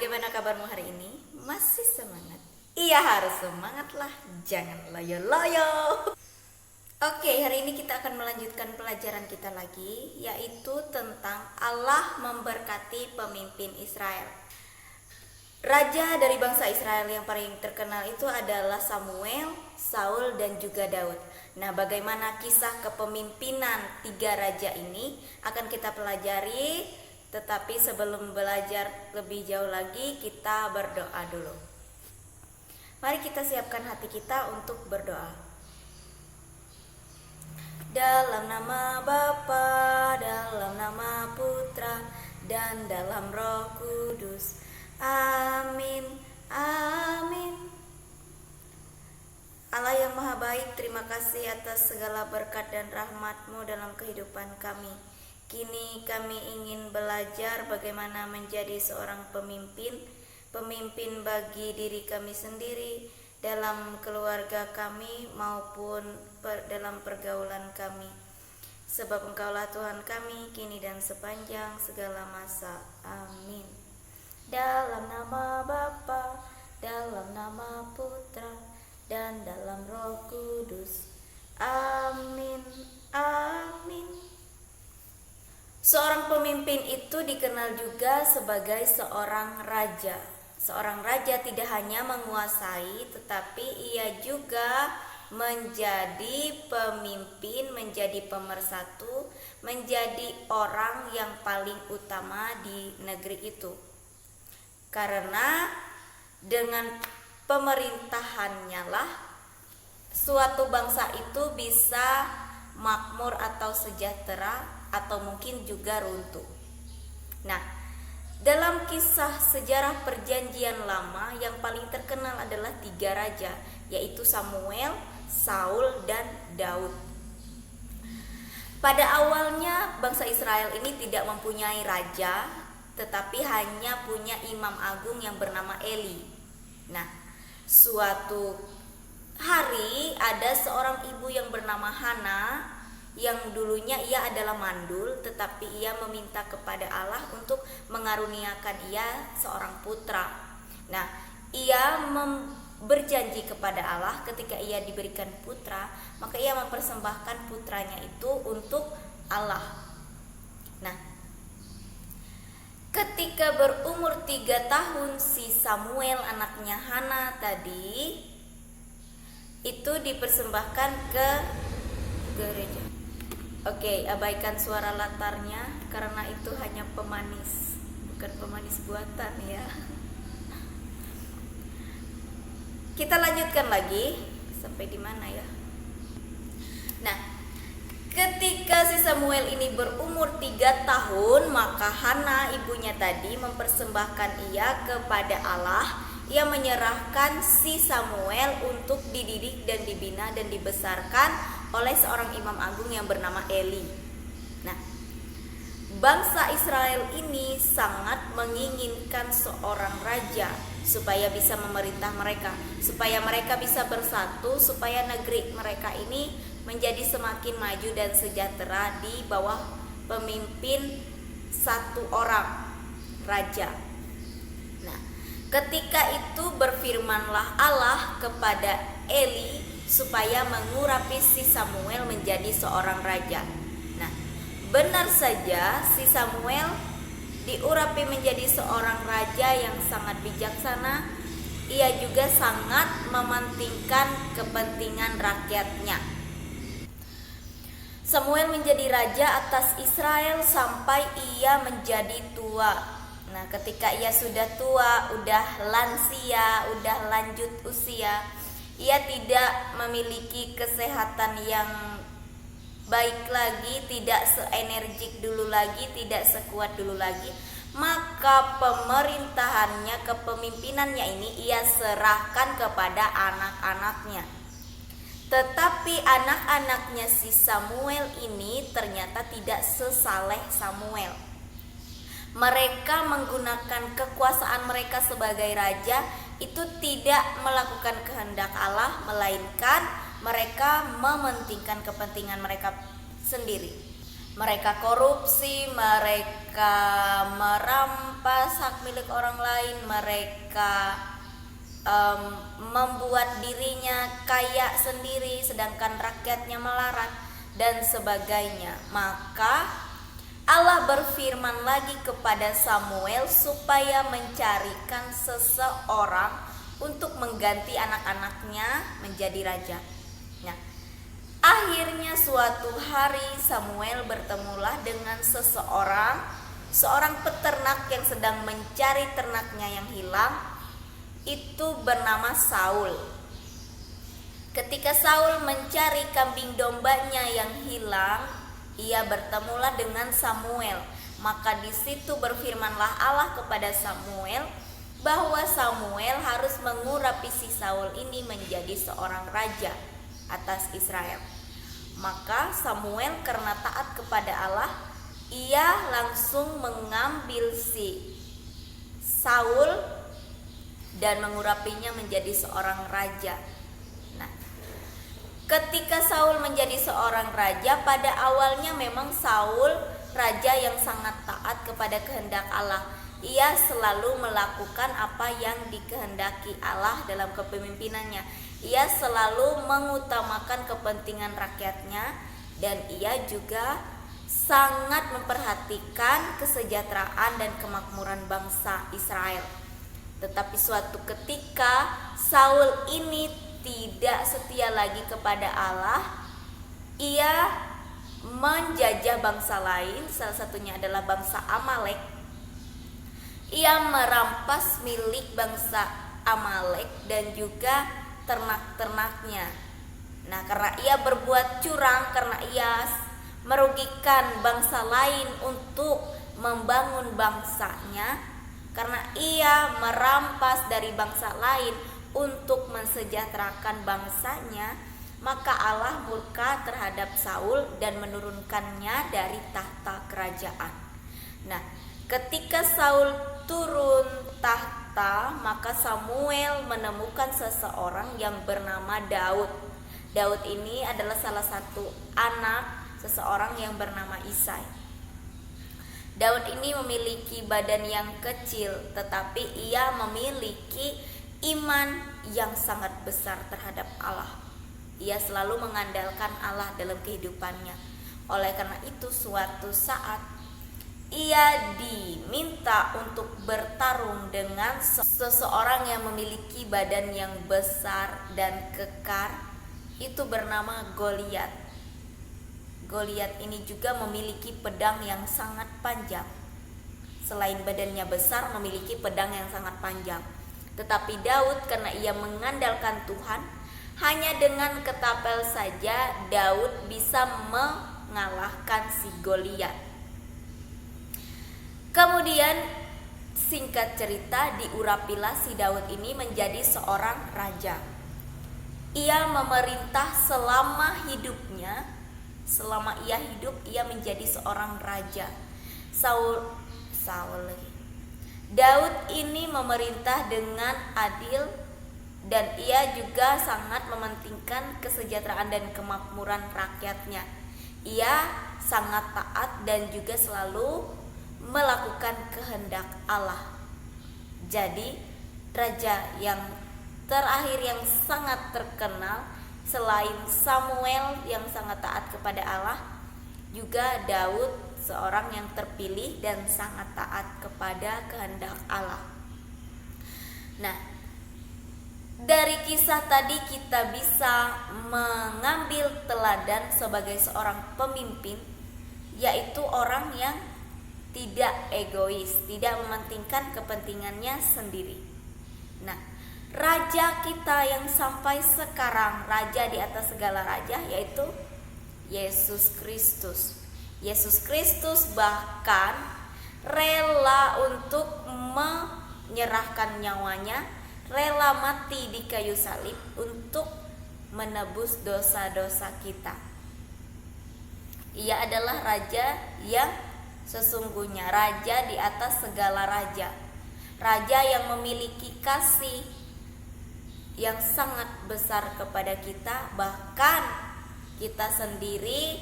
bagaimana kabarmu hari ini? Masih semangat? Iya, harus semangat lah, jangan loyo-loyo. Oke, hari ini kita akan melanjutkan pelajaran kita lagi, yaitu tentang Allah memberkati pemimpin Israel. Raja dari bangsa Israel yang paling terkenal itu adalah Samuel, Saul, dan juga Daud. Nah, bagaimana kisah kepemimpinan tiga raja ini akan kita pelajari. Tetapi sebelum belajar lebih jauh lagi, kita berdoa dulu. Mari kita siapkan hati kita untuk berdoa. Dalam nama Bapa, dalam nama Putra, dan dalam Roh Kudus. Amin. Amin. Allah yang Maha Baik, terima kasih atas segala berkat dan rahmat-Mu dalam kehidupan kami. Kini kami ingin belajar bagaimana menjadi seorang pemimpin bagi diri kami sendiri, dalam keluarga kami maupun dalam pergaulan kami. Sebab Engkaulah Tuhan kami, kini dan sepanjang segala masa. Amin. Dalam nama Bapa, dalam nama Putra, dan dalam Roh Kudus. Amin. Amin. Seorang pemimpin itu dikenal juga sebagai seorang raja. Seorang raja tidak hanya menguasai, tetapi ia juga menjadi pemimpin, menjadi pemersatu, menjadi orang yang paling utama di negeri itu. Karena dengan pemerintahannya lah suatu bangsa itu bisa makmur atau sejahtera, atau mungkin juga runtuh. Nah, dalam kisah sejarah perjanjian lama yang paling terkenal adalah tiga raja, yaitu Samuel, Saul, dan Daud. Pada awalnya bangsa Israel ini tidak mempunyai raja, tetapi hanya punya imam agung yang bernama Eli. Nah, suatu hari ada seorang ibu yang bernama Hana, yang dulunya ia adalah mandul, tetapi ia meminta kepada Allah untuk mengaruniakan ia seorang putra. Nah, ia berjanji kepada Allah ketika ia diberikan putra, maka ia mempersembahkan putranya itu untuk Allah. Nah, ketika berumur 3 tahun, si Samuel anaknya Hana tadi itu dipersembahkan ke gereja. Oke, abaikan suara latarnya karena itu hanya pemanis, bukan pemanis buatan ya. Kita lanjutkan lagi sampai di mana ya? Nah, ketika si Samuel ini berumur 3 tahun, maka Hana ibunya tadi mempersembahkan ia kepada Allah. Ia menyerahkan si Samuel untuk dididik dan dibina dan dibesarkan oleh seorang imam agung yang bernama Eli. Nah, bangsa Israel ini sangat menginginkan seorang raja supaya bisa memerintah mereka, supaya mereka bisa bersatu, supaya negeri mereka ini menjadi semakin maju dan sejahtera di bawah pemimpin satu orang raja. Nah, ketika itu berfirmanlah Allah kepada Eli supaya mengurapi si Samuel menjadi seorang raja. Nah, benar saja si Samuel diurapi menjadi seorang raja yang sangat bijaksana. Ia juga sangat mementingkan kepentingan rakyatnya. Samuel menjadi raja atas Israel sampai ia menjadi tua. Nah, ketika ia sudah tua, udah lansia, udah lanjut usia, ia tidak memiliki kesehatan yang baik lagi, tidak seenergik dulu lagi, tidak sekuat dulu lagi. Maka pemerintahannya, kepemimpinannya ini ia serahkan kepada anak-anaknya. Tetapi anak-anaknya si Samuel ini ternyata tidak sesaleh Samuel. Mereka menggunakan kekuasaan mereka sebagai raja itu tidak melakukan kehendak Allah, melainkan mereka mementingkan kepentingan mereka sendiri. Mereka korupsi, mereka merampas hak milik orang lain, mereka membuat dirinya kaya sendiri sedangkan rakyatnya melarat dan sebagainya. Maka Allah berfirman lagi kepada Samuel supaya mencarikan seseorang untuk mengganti anak-anaknya menjadi raja. Nah, akhirnya suatu hari Samuel bertemulah dengan seorang peternak yang sedang mencari ternaknya yang hilang. Itu bernama Saul. Ketika Saul mencari kambing dombanya yang hilang, ia bertemulah dengan Samuel. Maka di situ berfirmanlah Allah kepada Samuel bahwa Samuel harus mengurapi si Saul ini menjadi seorang raja atas Israel. Maka Samuel karena taat kepada Allah, ia langsung mengambil si Saul dan mengurapinya menjadi seorang raja. Nah, ketika Saul menjadi seorang raja, pada awalnya memang Saul raja yang sangat taat kepada kehendak Allah. Ia selalu melakukan apa yang dikehendaki Allah dalam kepemimpinannya. Ia selalu mengutamakan kepentingan rakyatnya dan ia juga sangat memperhatikan kesejahteraan dan kemakmuran bangsa Israel. Tetapi suatu ketika Saul ini tidak setia lagi kepada Allah. Ia menjajah bangsa lain, salah satunya adalah bangsa Amalek. Ia merampas milik bangsa Amalek dan juga ternak-ternaknya. Nah, karena ia berbuat curang, karena ia merugikan bangsa lain untuk membangun bangsanya, karena ia merampas dari bangsa lain untuk mensejahterakan bangsanya, maka Allah murka terhadap Saul dan menurunkannya dari tahta kerajaan. Nah, ketika Saul turun tahta, maka Samuel menemukan seseorang yang bernama Daud. Daud ini adalah salah satu anak seseorang yang bernama Isai. Daud ini memiliki badan yang kecil, tetapi ia memiliki iman yang sangat besar terhadap Allah. Ia selalu mengandalkan Allah dalam kehidupannya. Oleh karena itu, suatu saat ia diminta untuk bertarung dengan seseorang yang memiliki badan yang besar dan kekar. Itu bernama Goliat. Goliat ini juga memiliki pedang yang sangat panjang. Selain badannya besar, memiliki pedang yang sangat panjang. Tetapi Daud karena ia mengandalkan Tuhan, hanya dengan ketapel saja Daud bisa mengalahkan si Goliat. Kemudian singkat cerita, diurapilah si Daud ini menjadi seorang raja. Ia memerintah selama hidupnya. Selama ia hidup, ia menjadi seorang raja. Daud ini memerintah dengan adil dan ia juga sangat mementingkan kesejahteraan dan kemakmuran rakyatnya. Ia sangat taat dan juga selalu melakukan kehendak Allah. Jadi, raja yang terakhir yang sangat terkenal selain Samuel yang sangat taat kepada Allah, juga Daud seorang yang terpilih dan sangat taat kepada kehendak Allah. Nah, dari kisah tadi kita bisa mengambil teladan sebagai seorang pemimpin, yaitu orang yang tidak egois, tidak mementingkan kepentingannya sendiri. Nah, raja kita yang sampai sekarang, raja di atas segala raja, yaitu Yesus Kristus. Yesus Kristus bahkan rela untuk menyerahkan nyawanya, rela mati di kayu salib untuk menebus dosa-dosa kita. Ia adalah raja yang sesungguhnya, raja di atas segala raja, raja yang memiliki kasih yang sangat besar kepada kita. Bahkan kita sendiri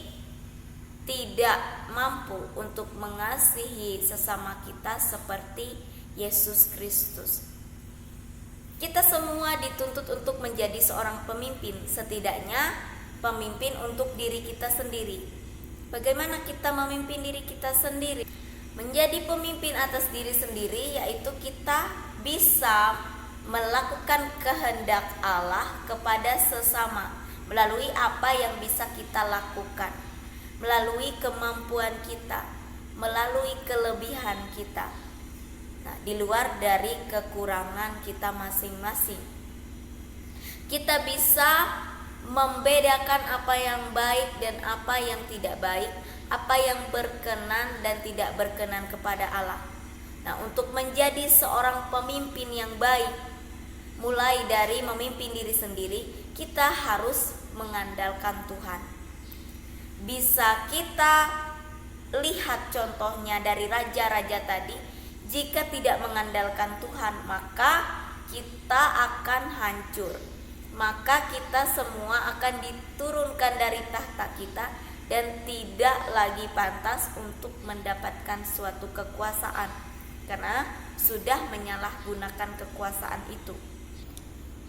tidak mampu untuk mengasihi sesama kita seperti Yesus Kristus. Kita semua dituntut untuk menjadi seorang pemimpin, setidaknya pemimpin untuk diri kita sendiri. Bagaimana kita memimpin diri kita sendiri? Menjadi pemimpin atas diri sendiri, yaitu kita bisa melakukan kehendak Allah kepada sesama melalui apa yang bisa kita lakukan, melalui kemampuan kita, melalui kelebihan kita. Nah, di luar dari kekurangan kita masing-masing. Kita bisa membedakan apa yang baik dan apa yang tidak baik, apa yang berkenan dan tidak berkenan kepada Allah. Nah, untuk menjadi seorang pemimpin yang baik, mulai dari memimpin diri sendiri, kita harus mengandalkan Tuhan. Bisa kita lihat contohnya dari raja-raja tadi. Jika tidak mengandalkan Tuhan, maka kita akan hancur. Maka kita semua akan diturunkan dari tahta kita dan tidak lagi pantas untuk mendapatkan suatu kekuasaan, karena sudah menyalahgunakan kekuasaan itu.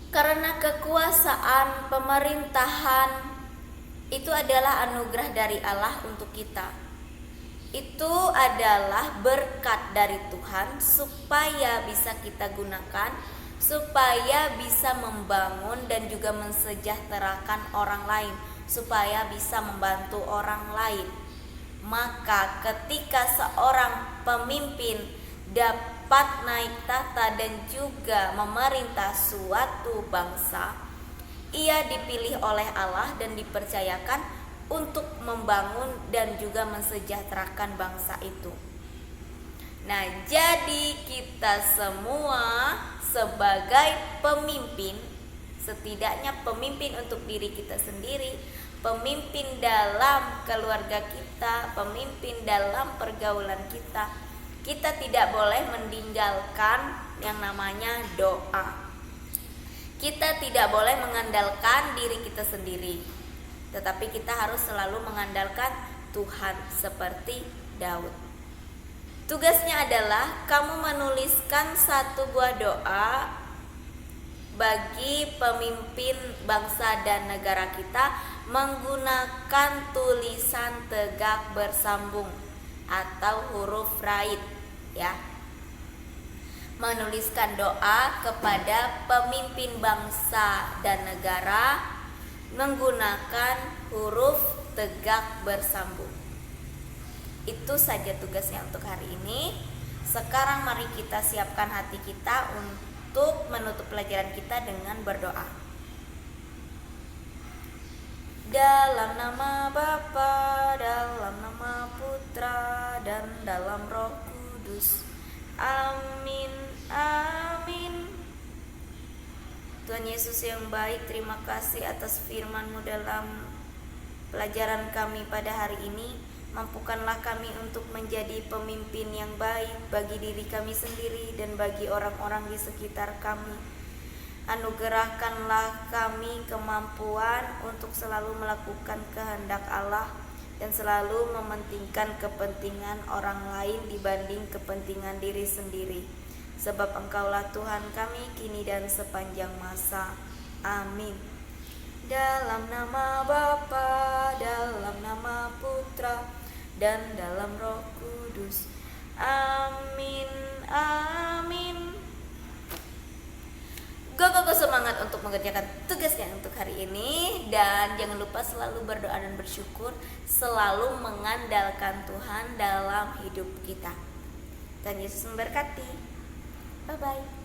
Karena kekuasaan pemerintahan itu adalah anugerah dari Allah untuk kita. Itu adalah berkat dari Tuhan supaya bisa kita gunakan, supaya bisa membangun dan juga mensejahterakan orang lain, supaya bisa membantu orang lain. Maka ketika seorang pemimpin dapat naik tahta dan juga memerintah suatu bangsa, ia dipilih oleh Allah dan dipercayakan untuk membangun dan juga mensejahterakan bangsa itu. Nah, jadi kita semua sebagai pemimpin, setidaknya pemimpin untuk diri kita sendiri, pemimpin dalam keluarga kita, pemimpin dalam pergaulan kita, kita tidak boleh meninggalkan yang namanya doa. Kita tidak boleh mengandalkan diri kita sendiri, tetapi kita harus selalu mengandalkan Tuhan seperti Daud. Tugasnya adalah kamu menuliskan satu buah doa bagi pemimpin bangsa dan negara kita menggunakan tulisan tegak bersambung atau huruf raid, ya. Menuliskan doa kepada pemimpin bangsa dan negara menggunakan huruf tegak bersambung. Itu saja tugasnya untuk hari ini. Sekarang mari kita siapkan hati kita untuk menutup pelajaran kita dengan berdoa. Dalam nama Bapa, dalam nama Putra, dan dalam Roh Kudus. Amin, amin. Tuhan Yesus yang baik, terima kasih atas firman-Mu dalam pelajaran kami pada hari ini. Mampukanlah kami untuk menjadi pemimpin yang baik bagi diri kami sendiri dan bagi orang-orang di sekitar kami. Anugerahkanlah kami kemampuan untuk selalu melakukan kehendak Allah dan selalu mementingkan kepentingan orang lain dibanding kepentingan diri sendiri. Sebab Engkaulah Tuhan kami kini dan sepanjang masa. Amin. Dalam nama Bapa, dalam nama Putra, dan dalam Roh Kudus. Amin, amin. Go semangat untuk mengerjakan tugasnya untuk hari ini. Dan jangan lupa selalu berdoa dan bersyukur, selalu mengandalkan Tuhan dalam hidup kita. Tuhan Yesus memberkati. Bye-bye.